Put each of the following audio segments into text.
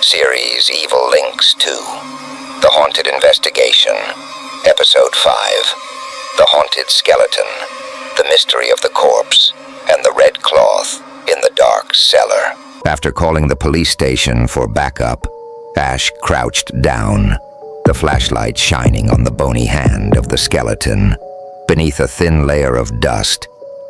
Series Evil Lynx 2, The Haunted Investigation, Episode 5, The Haunted Skeleton, The Mystery of the Corpse, and the Red Cloth in the Dark Cellar. After calling the police station for backup, Ash crouched down, the flashlight shining on the bony hand of the skeleton. Beneath a thin layer of dust,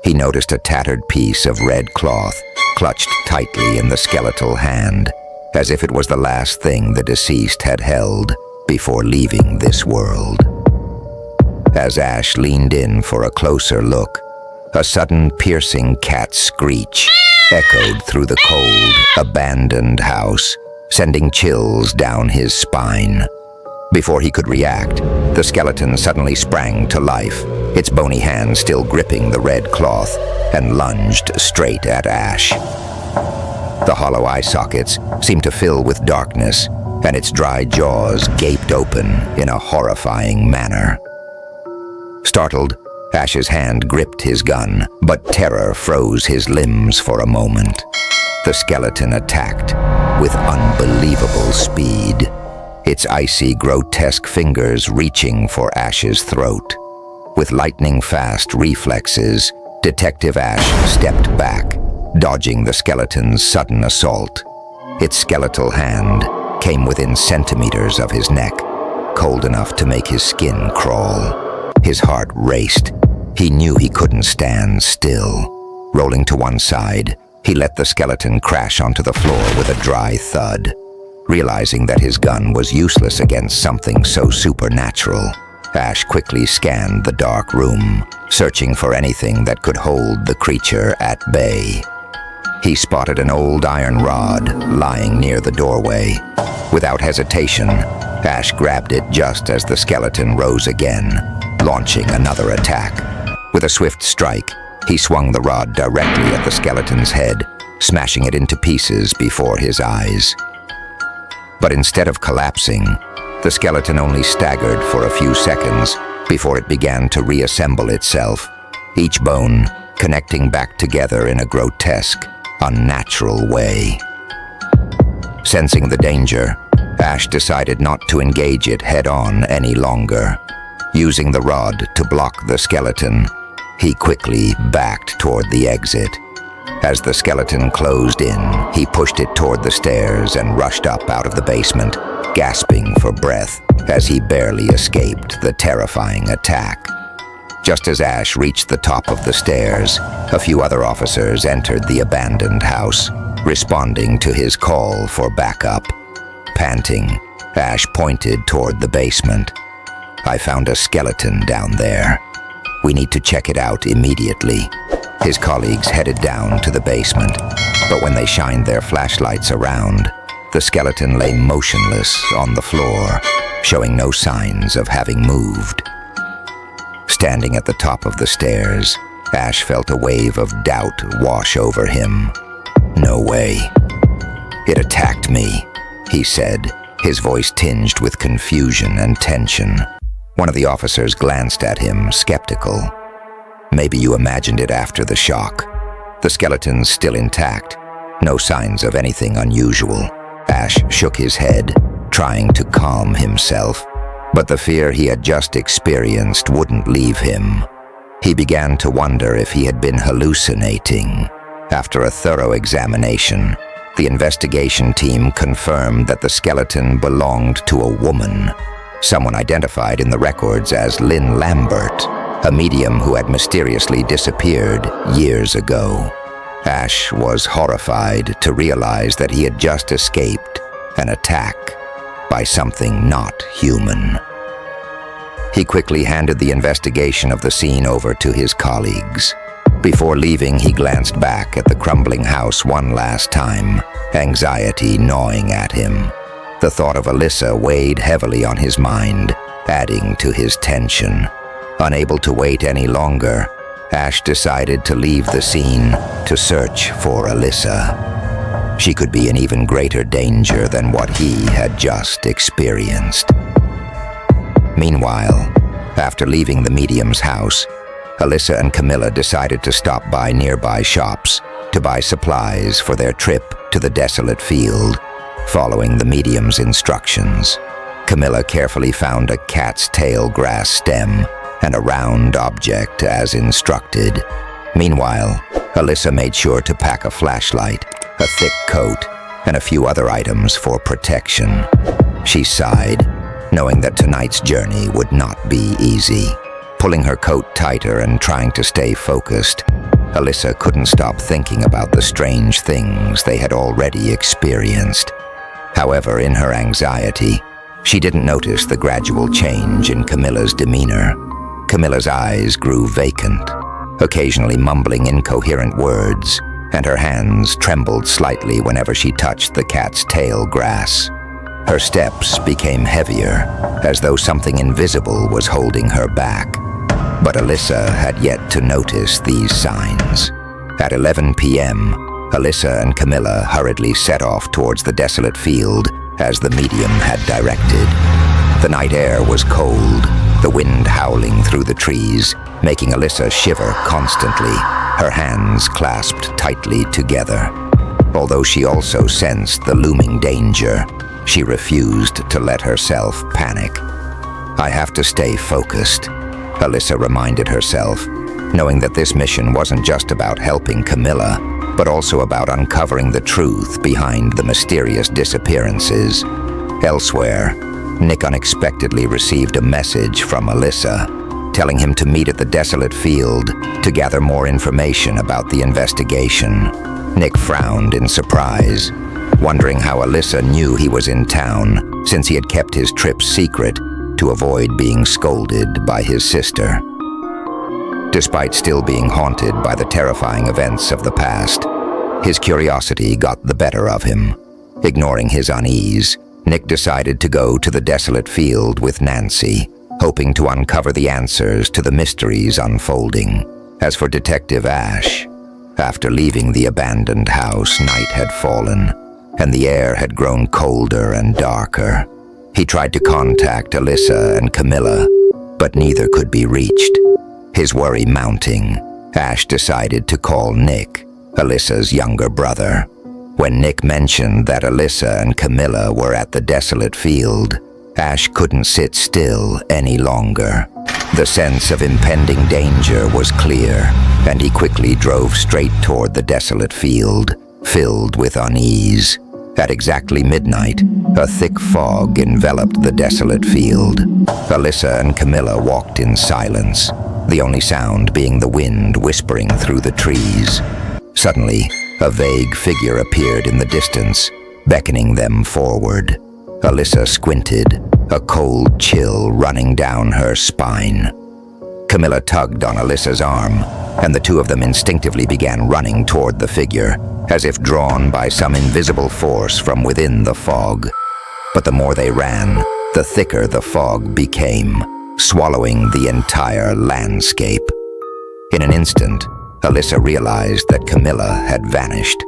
he noticed a tattered piece of red cloth clutched tightly in the skeletal hand, as if it was the last thing the deceased had held before leaving this world. As Ash leaned in for a closer look, a sudden piercing cat screech echoed through the cold, abandoned house, sending chills down his spine. Before he could react, the skeleton suddenly sprang to life, its bony hand still gripping the red cloth, and lunged straight at Ash. The hollow eye sockets seemed to fill with darkness, and its dry jaws gaped open in a horrifying manner. Startled, Ash's hand gripped his gun, but terror froze his limbs for a moment. The skeleton attacked with unbelievable speed, its icy, grotesque fingers reaching for Ash's throat. With lightning-fast reflexes, Detective Ash stepped back, dodging the skeleton's sudden assault. Its skeletal hand came within centimeters of his neck, cold enough to make his skin crawl. His heart raced. He knew he couldn't stand still. Rolling to one side, he let the skeleton crash onto the floor with a dry thud. Realizing that his gun was useless against something so supernatural, Ash quickly scanned the dark room, searching for anything that could hold the creature at bay. He spotted an old iron rod lying near the doorway. Without hesitation, Ash grabbed it just as the skeleton rose again, launching another attack. With a swift strike, he swung the rod directly at the skeleton's head, smashing it into pieces before his eyes. But instead of collapsing, the skeleton only staggered for a few seconds before it began to reassemble itself, each bone connecting back together in a grotesque, unnatural way. Sensing the danger, Ash decided not to engage it head-on any longer. Using the rod to block the skeleton, he quickly backed toward the exit. As the skeleton closed in, he pushed it toward the stairs and rushed up out of the basement, gasping for breath as he barely escaped the terrifying attack. Just as Ash reached the top of the stairs, a few other officers entered the abandoned house, responding to his call for backup. Panting, Ash pointed toward the basement. "I found a skeleton down there. We need to check it out immediately." His colleagues headed down to the basement, but when they shined their flashlights around, the skeleton lay motionless on the floor, showing no signs of having moved. Standing at the top of the stairs, Ash felt a wave of doubt wash over him. "No way. It attacked me," he said, his voice tinged with confusion and tension. One of the officers glanced at him, skeptical. "Maybe you imagined it after the shock. The skeleton's still intact. No signs of anything unusual." Ash shook his head, trying to calm himself, but the fear he had just experienced wouldn't leave him. He began to wonder if he had been hallucinating. After a thorough examination, the investigation team confirmed that the skeleton belonged to a woman, someone identified in the records as Lynn Lambert, a medium who had mysteriously disappeared years ago. Ash was horrified to realize that he had just escaped an attack by something not human. He quickly handed the investigation of the scene over to his colleagues. Before leaving, he glanced back at the crumbling house one last time, anxiety gnawing at him. The thought of Alyssa weighed heavily on his mind, adding to his tension. Unable to wait any longer, Ash decided to leave the scene to search for Alyssa. She could be in even greater danger than what he had just experienced. Meanwhile, after leaving the medium's house, Alyssa and Camilla decided to stop by nearby shops to buy supplies for their trip to the desolate field. Following the medium's instructions, Camilla carefully found a cat's tail grass stem and a round object as instructed. Meanwhile, Alyssa made sure to pack a flashlight, a thick coat, and a few other items for protection. She sighed, knowing that tonight's journey would not be easy. Pulling her coat tighter and trying to stay focused, Alyssa couldn't stop thinking about the strange things they had already experienced. However, in her anxiety, she didn't notice the gradual change in Camilla's demeanor. Camilla's eyes grew vacant, occasionally mumbling incoherent words, and her hands trembled slightly whenever she touched the cat's tail grass. Her steps became heavier, as though something invisible was holding her back. But Alyssa had yet to notice these signs. At 11 p.m., Alyssa and Camilla hurriedly set off towards the desolate field as the medium had directed. The night air was cold, the wind howling through the trees, making Alyssa shiver constantly, her hands clasped tightly together. Although she also sensed the looming danger, she refused to let herself panic. "I have to stay focused," Alyssa reminded herself, knowing that this mission wasn't just about helping Camilla, but also about uncovering the truth behind the mysterious disappearances. Elsewhere, Nick unexpectedly received a message from Alyssa, telling him to meet at the desolate field to gather more information about the investigation. Nick frowned in surprise, wondering how Alyssa knew he was in town since he had kept his trip secret to avoid being scolded by his sister. Despite still being haunted by the terrifying events of the past, his curiosity got the better of him. Ignoring his unease, Nick decided to go to the desolate field with Nancy, hoping to uncover the answers to the mysteries unfolding. As for Detective Ash, after leaving the abandoned house, night had fallen, and the air had grown colder and darker. He tried to contact Alyssa and Camilla, but neither could be reached. His worry mounting, Ash decided to call Nick, Alyssa's younger brother. When Nick mentioned that Alyssa and Camilla were at the desolate field, Ash couldn't sit still any longer. The sense of impending danger was clear, and he quickly drove straight toward the desolate field, filled with unease. At exactly midnight, a thick fog enveloped the desolate field. Alyssa and Camilla walked in silence, the only sound being the wind whispering through the trees. Suddenly, a vague figure appeared in the distance, beckoning them forward. Alyssa squinted, a cold chill running down her spine. Camilla tugged on Alyssa's arm, and the two of them instinctively began running toward the figure, as if drawn by some invisible force from within the fog. But the more they ran, the thicker the fog became, swallowing the entire landscape. In an instant, Alyssa realized that Camilla had vanished.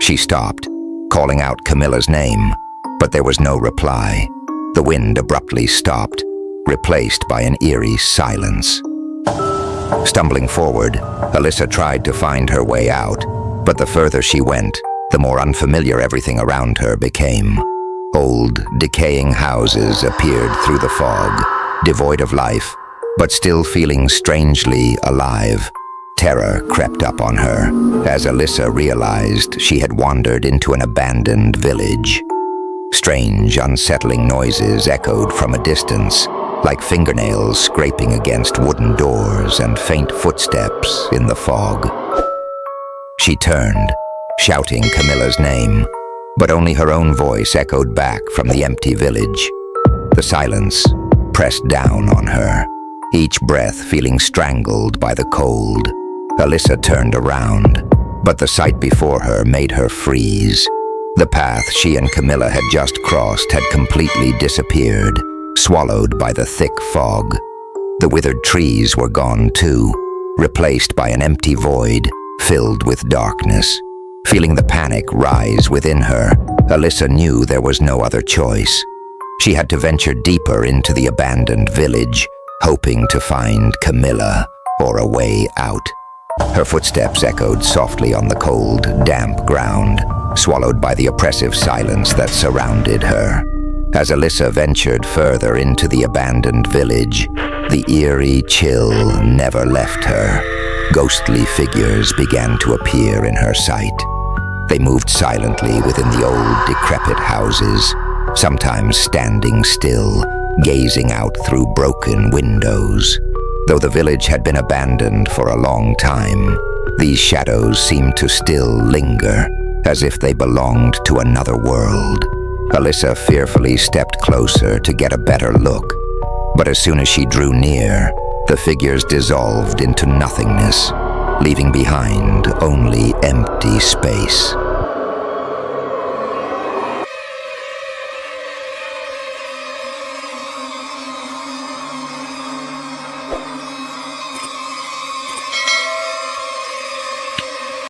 She stopped, calling out Camilla's name, but there was no reply. The wind abruptly stopped, replaced by an eerie silence. Stumbling forward, Alyssa tried to find her way out, but the further she went, the more unfamiliar everything around her became. Old, decaying houses appeared through the fog, devoid of life, but still feeling strangely alive. Terror crept up on her as Alyssa realized she had wandered into an abandoned village. Strange, unsettling noises echoed from a distance, like fingernails scraping against wooden doors and faint footsteps in the fog. She turned, shouting Camilla's name, but only her own voice echoed back from the empty village. The silence pressed down on her, each breath feeling strangled by the cold. Alyssa turned around, but the sight before her made her freeze. The path she and Camilla had just crossed had completely disappeared, swallowed by the thick fog. The withered trees were gone too, replaced by an empty void filled with darkness. Feeling the panic rise within her, Alyssa knew there was no other choice. She had to venture deeper into the abandoned village, hoping to find Camilla or a way out. Her footsteps echoed softly on the cold, damp ground, swallowed by the oppressive silence that surrounded her. As Alyssa ventured further into the abandoned village, the eerie chill never left her. Ghostly figures began to appear in her sight. They moved silently within the old, decrepit houses, sometimes standing still, gazing out through broken windows. Though the village had been abandoned for a long time, these shadows seemed to still linger, as if they belonged to another world. Alyssa fearfully stepped closer to get a better look, but as soon as she drew near, the figures dissolved into nothingness, leaving behind only empty space.